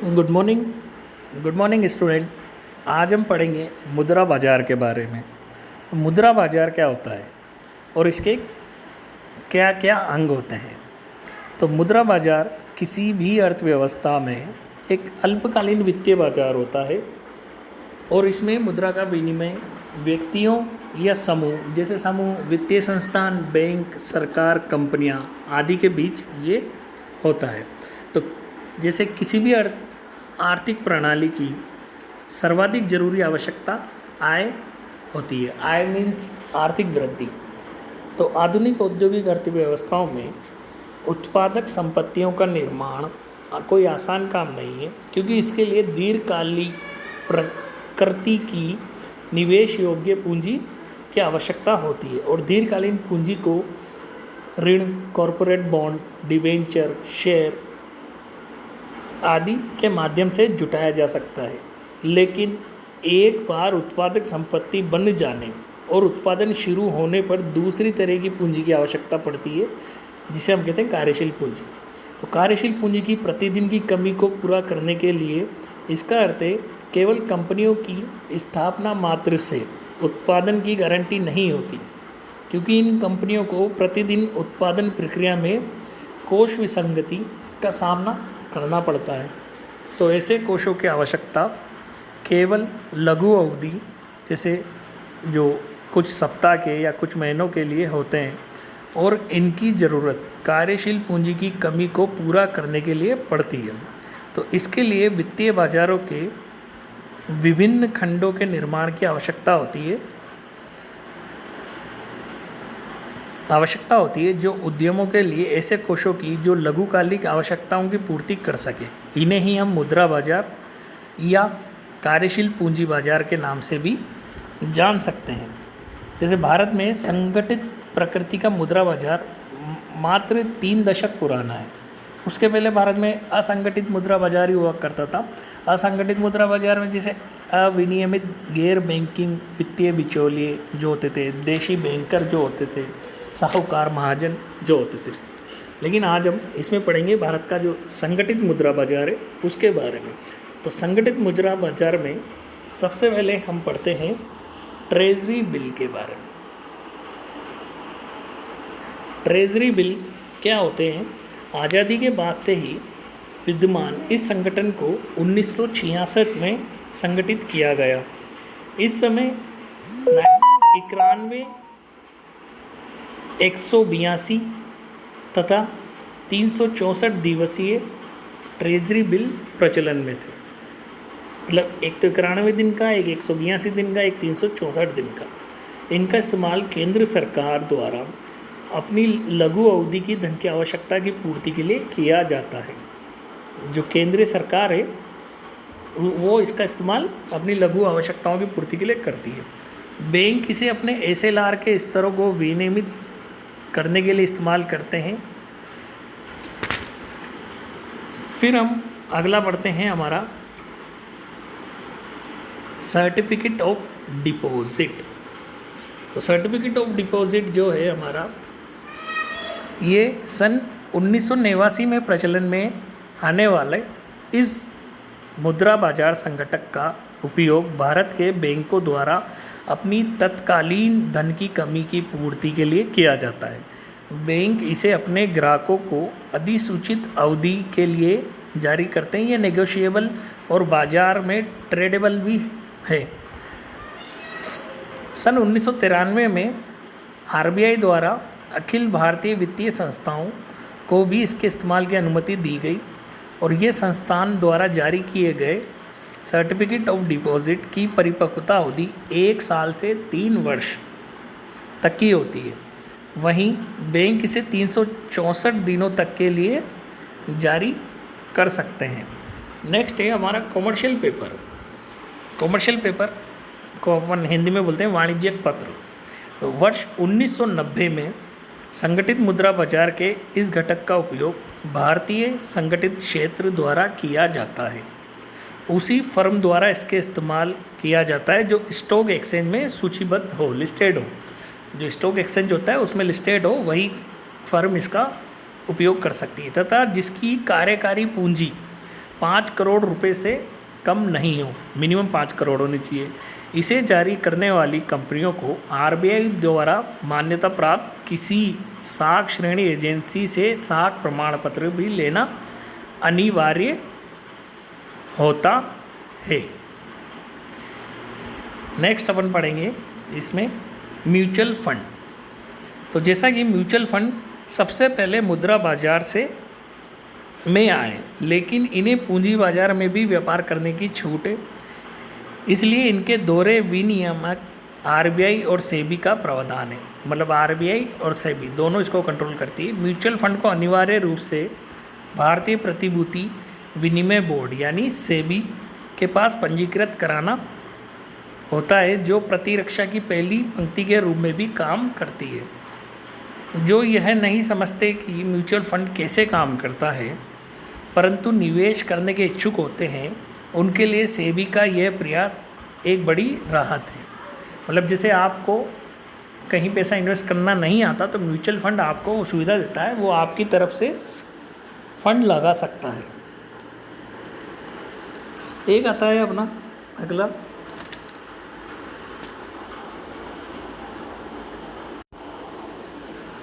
Good morning student. आज हम पढ़ेंगे मुद्रा बाज़ार के बारे में। तो मुद्रा बाज़ार क्या होता है और इसके क्या क्या अंग होते हैं। तो मुद्रा बाज़ार किसी भी अर्थव्यवस्था में एक अल्पकालीन वित्तीय बाज़ार होता है और इसमें मुद्रा का विनिमय व्यक्तियों या समूह, जैसे समूह, वित्तीय संस्थान, बैंक, सरकार, कंपनियां आदि के बीच ये होता है। तो जैसे किसी भी आर्थिक प्रणाली की सर्वाधिक जरूरी आवश्यकता आय होती है। आय मीन्स आर्थिक वृद्धि। तो आधुनिक औद्योगिक अर्थव्यवस्थाओं में उत्पादक संपत्तियों का निर्माण कोई आसान काम नहीं है, क्योंकि इसके लिए दीर्घकालिक प्रकृति की निवेश योग्य पूंजी की आवश्यकता होती है और दीर्घकालीन पूंजी को ऋण, कॉरपोरेट बॉन्ड, डिबेंचर, शेयर आदि के माध्यम से जुटाया जा सकता है। लेकिन एक बार उत्पादक संपत्ति बन जाने और उत्पादन शुरू होने पर दूसरी तरह की पूंजी की आवश्यकता पड़ती है, जिसे हम कहते हैं कार्यशील पूंजी। तो कार्यशील पूंजी की प्रतिदिन की कमी को पूरा करने के लिए इसका अर्थ है केवल कंपनियों की स्थापना मात्र से उत्पादन की गारंटी नहीं होती, क्योंकि इन कंपनियों को प्रतिदिन उत्पादन प्रक्रिया में कोष विसंगति का सामना करना पड़ता है। तो ऐसे कोषों की आवश्यकता केवल लघु अवधि, जैसे जो कुछ सप्ताह के या कुछ महीनों के लिए होते हैं, और इनकी ज़रूरत कार्यशील पूंजी की कमी को पूरा करने के लिए पड़ती है। तो इसके लिए वित्तीय बाजारों के विभिन्न खंडों के निर्माण की आवश्यकता होती है जो उद्यमों के लिए ऐसे कोषों की जो लघुकालिक आवश्यकताओं की पूर्ति कर सके। इन्हें ही हम मुद्रा बाजार या कार्यशील पूंजी बाजार के नाम से भी जान सकते हैं। जैसे भारत में संगठित प्रकृति का मुद्रा बाजार मात्र 3 दशक पुराना है। उसके पहले भारत में असंगठित मुद्रा बाजार ही हुआ करता था। असंगठित मुद्रा बाजार में जैसे अविनियमित गैर बैंकिंग वित्तीय बिचौलिए जो होते थे, देशी बैंकर जो होते थे, साहूकार महाजन जो होते थे। लेकिन आज हम इसमें पढ़ेंगे भारत का जो संगठित मुद्रा बाजार है उसके बारे में। तो संगठित मुद्रा बाजार में सबसे पहले हम पढ़ते हैं ट्रेजरी बिल के बारे में। ट्रेजरी बिल क्या होते हैं? आज़ादी के बाद से ही विद्यमान इस संगठन को 1966 में संगठित किया गया। इस समय 91, 182 तथा 364 दिवसीय ट्रेजरी बिल प्रचलन में थे। मतलब एक तो 91 दिन का, एक 182 दिन का, एक 364 दिन का। इनका इस्तेमाल केंद्र सरकार द्वारा अपनी लघु अवधि की धन की आवश्यकता की पूर्ति के लिए किया जाता है। जो केंद्रीय सरकार है वो इसका इस्तेमाल अपनी लघु आवश्यकताओं की पूर्ति के लिए करती है। बैंक इसे अपने एसएलआर के स्तरों को विनियमित करने के लिए इस्तेमाल करते हैं। फिर हम अगला पढ़ते हैं हमारा सर्टिफिकेट ऑफ डिपॉजिट। तो सर्टिफिकेट ऑफ डिपॉजिट जो है हमारा, ये सन 1989 में प्रचलन में आने वाले इस मुद्रा बाजार संगठक का उपयोग भारत के बैंकों द्वारा अपनी तत्कालीन धन की कमी की पूर्ति के लिए किया जाता है। बैंक इसे अपने ग्राहकों को अधिसूचित अवधि के लिए जारी करते हैं। ये नेगोशिएबल और बाजार में ट्रेडेबल भी है। सन 1993 में आरबीआई द्वारा अखिल भारतीय वित्तीय संस्थाओं को भी इसके इस्तेमाल की अनुमति दी गई और ये संस्थान द्वारा जारी किए गए सर्टिफिकेट ऑफ डिपॉजिट की परिपक्वता अवधि 1 साल से 3 वर्ष तक की होती है। वहीं बैंक इसे 364 दिनों तक के लिए जारी कर सकते हैं। नेक्स्ट है हमारा कॉमर्शियल पेपर। कॉमर्शियल पेपर को अपन हिंदी में बोलते हैं वाणिज्यिक पत्र। तो वर्ष 1990 में संगठित मुद्रा बाजार के इस घटक का उपयोग भारतीय संगठित क्षेत्र द्वारा किया जाता है। उसी फर्म द्वारा इसके इस्तेमाल किया जाता है जो स्टॉक एक्सचेंज में सूचीबद्ध हो, लिस्टेड हो। जो स्टॉक एक्सचेंज होता है उसमें लिस्टेड हो, वही फर्म इसका उपयोग कर सकती है तथा जिसकी कार्यकारी पूंजी 5 करोड़ रुपए से कम नहीं हो, मिनिमम 5 करोड़ होनी चाहिए। इसे जारी करने वाली कंपनियों को आरबीआई द्वारा मान्यता प्राप्त किसी साख श्रेणी एजेंसी से साख प्रमाण पत्र भी लेना अनिवार्य होता है। नेक्स्ट अपन पढ़ेंगे इसमें म्यूचुअल फंड। तो जैसा कि म्यूचुअल फंड सबसे पहले मुद्रा बाजार से में आए, लेकिन इन्हें पूंजी बाजार में भी व्यापार करने की छूट है, इसलिए इनके दोहरे विनियामक आरबीआई और सेबी का प्रावधान है। मतलब आरबीआई और सेबी दोनों इसको कंट्रोल करती है। म्यूचुअल फंड को अनिवार्य रूप से भारतीय प्रतिभूति विनिमय बोर्ड यानी सेबी के पास पंजीकृत कराना होता है, जो प्रतिरक्षा की पहली पंक्ति के रूप में भी काम करती है। जो यह नहीं समझते कि म्यूचुअल फंड कैसे काम करता है परंतु निवेश करने के इच्छुक होते हैं, उनके लिए सेबी का यह प्रयास एक बड़ी राहत है। मतलब जैसे आपको कहीं पैसा इन्वेस्ट करना नहीं आता तो म्यूचुअल फंड आपको सुविधा देता है, वो आपकी तरफ से फंड लगा सकता है। एक आता है अपना अगला,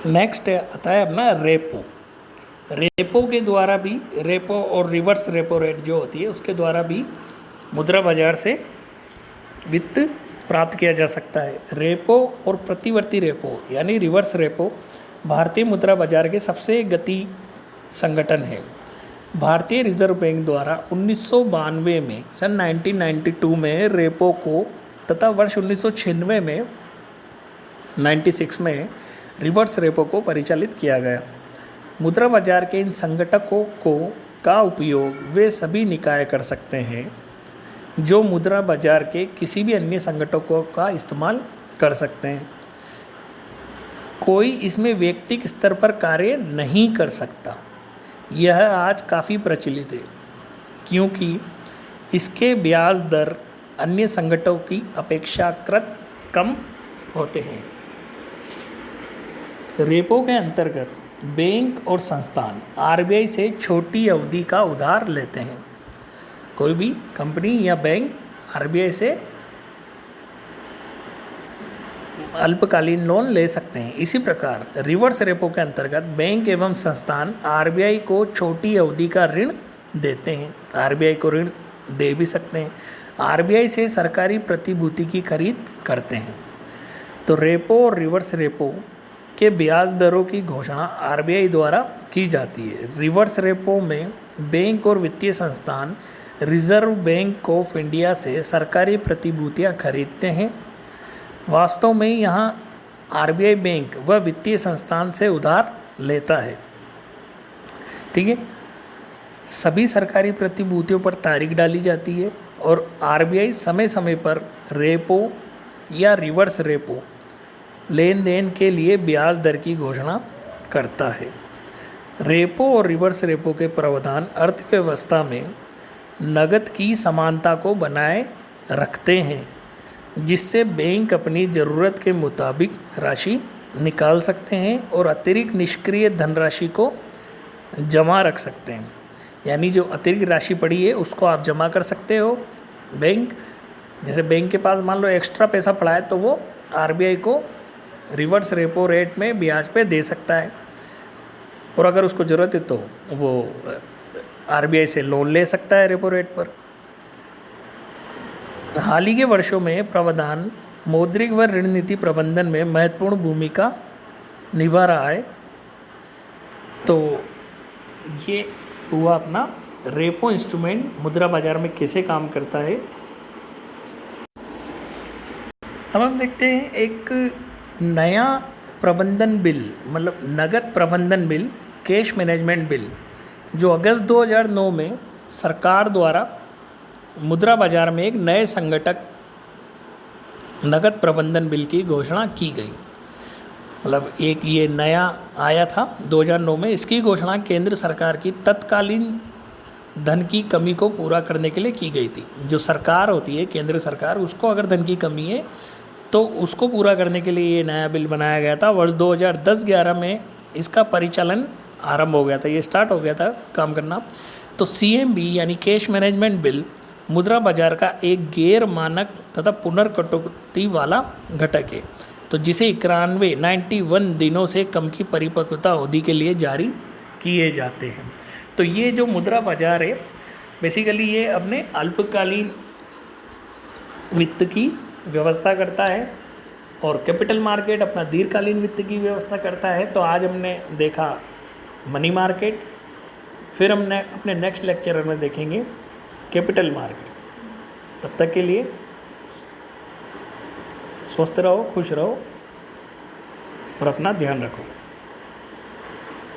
नेक्स्ट आता है अपना रेपो। रेपो के द्वारा भी, रेपो और रिवर्स रेपो रेट जो होती है उसके द्वारा भी मुद्रा बाजार से वित्त प्राप्त किया जा सकता है। रेपो और प्रतिवर्ती रेपो यानी रिवर्स रेपो भारतीय मुद्रा बाजार के सबसे गति संगठन है। भारतीय रिजर्व बैंक द्वारा 1992 में सन 1992 में रेपो को तथा वर्ष 1996 में 96 में रिवर्स रेपो को परिचालित किया गया। मुद्रा बाजार के इन संगठकों का उपयोग वे सभी निकाय कर सकते हैं जो मुद्रा बाजार के किसी भी अन्य संगठकों का इस्तेमाल कर सकते हैं। कोई इसमें व्यक्तिगत स्तर पर कार्य नहीं कर सकता। यह आज काफ़ी प्रचलित है क्योंकि इसके ब्याज दर अन्य संगठनों की अपेक्षाकृत कम होते हैं। रेपो के अंतर्गत बैंक और संस्थान आरबीआई से छोटी अवधि का उधार लेते हैं। कोई भी कंपनी या बैंक आरबीआई से अल्पकालीन लोन ले सकते हैं। इसी प्रकार रिवर्स रेपो के अंतर्गत बैंक एवं संस्थान आरबीआई को छोटी अवधि का ऋण देते हैं। आरबीआई को ऋण दे भी सकते हैं। आरबीआई से सरकारी प्रतिभूति की खरीद करते हैं। तो रेपो और रिवर्स रेपो के ब्याज दरों की घोषणा आरबीआई द्वारा की जाती है। रिवर्स रेपो में बैंक और वित्तीय संस्थान रिजर्व बैंक ऑफ इंडिया से सरकारी प्रतिभूतियां खरीदते हैं। वास्तव में यहाँ आरबीआई बैंक व वित्तीय संस्थान से उधार लेता है। ठीक है, सभी सरकारी प्रतिभूतियों पर तारीख डाली जाती है और आरबीआई समय समय पर रेपो या रिवर्स रेपो लेन देन के लिए ब्याज दर की घोषणा करता है। रेपो और रिवर्स रेपो के प्रावधान अर्थव्यवस्था में नकद की समानता को बनाए रखते हैं, जिससे बैंक अपनी ज़रूरत के मुताबिक राशि निकाल सकते हैं और अतिरिक्त निष्क्रिय धनराशि को जमा रख सकते हैं। यानी जो अतिरिक्त राशि पड़ी है उसको आप जमा कर सकते हो। बैंक जैसे बैंक के पास मान लो एक्स्ट्रा पैसा पड़ा है तो वो आरबीआई को रिवर्स रेपो रेट में ब्याज पे दे सकता है, और अगर उसको ज़रूरत है तो वो आरबीआई से लोन ले सकता है रेपो रेट पर। हाल ही के वर्षों में प्रावधान मौद्रिक व ऋण नीति प्रबंधन में महत्वपूर्ण भूमिका निभा रहा है। तो ये हुआ अपना रेपो इंस्ट्रूमेंट मुद्रा बाजार में कैसे काम करता है। अब हम देखते हैं एक नया प्रबंधन बिल, मतलब नगद प्रबंधन बिल, कैश मैनेजमेंट बिल, जो अगस्त 2009 में सरकार द्वारा मुद्रा बाजार में एक नए संगठक नगद प्रबंधन बिल की घोषणा की गई। मतलब एक ये नया आया था 2009 में। इसकी घोषणा केंद्र सरकार की तत्कालीन धन की कमी को पूरा करने के लिए की गई थी। जो सरकार होती है केंद्र सरकार, उसको अगर धन की कमी है तो उसको पूरा करने के लिए ये नया बिल बनाया गया था। वर्ष 2010-11 में इसका परिचालन आरंभ हो गया था, ये स्टार्ट हो गया था काम करना। तो CMB यानी कैश मैनेजमेंट बिल मुद्रा बाजार का एक गैर मानक तथा पुनर्कटौती वाला घटक है, तो जिसे 91 दिनों से कम की परिपक्वता अवधि के लिए जारी किए जाते हैं। तो ये जो मुद्रा बाजार है बेसिकली ये अपने अल्पकालीन वित्त की व्यवस्था करता है और कैपिटल मार्केट अपना दीर्घकालीन वित्त की व्यवस्था करता है। तो आज हमने देखा मनी मार्केट, फिर हमने अपने नेक्स्ट लेक्चर में देखेंगे कैपिटल मार्केट। तब तक के लिए स्वस्थ रहो, खुश रहो और अपना ध्यान रखो।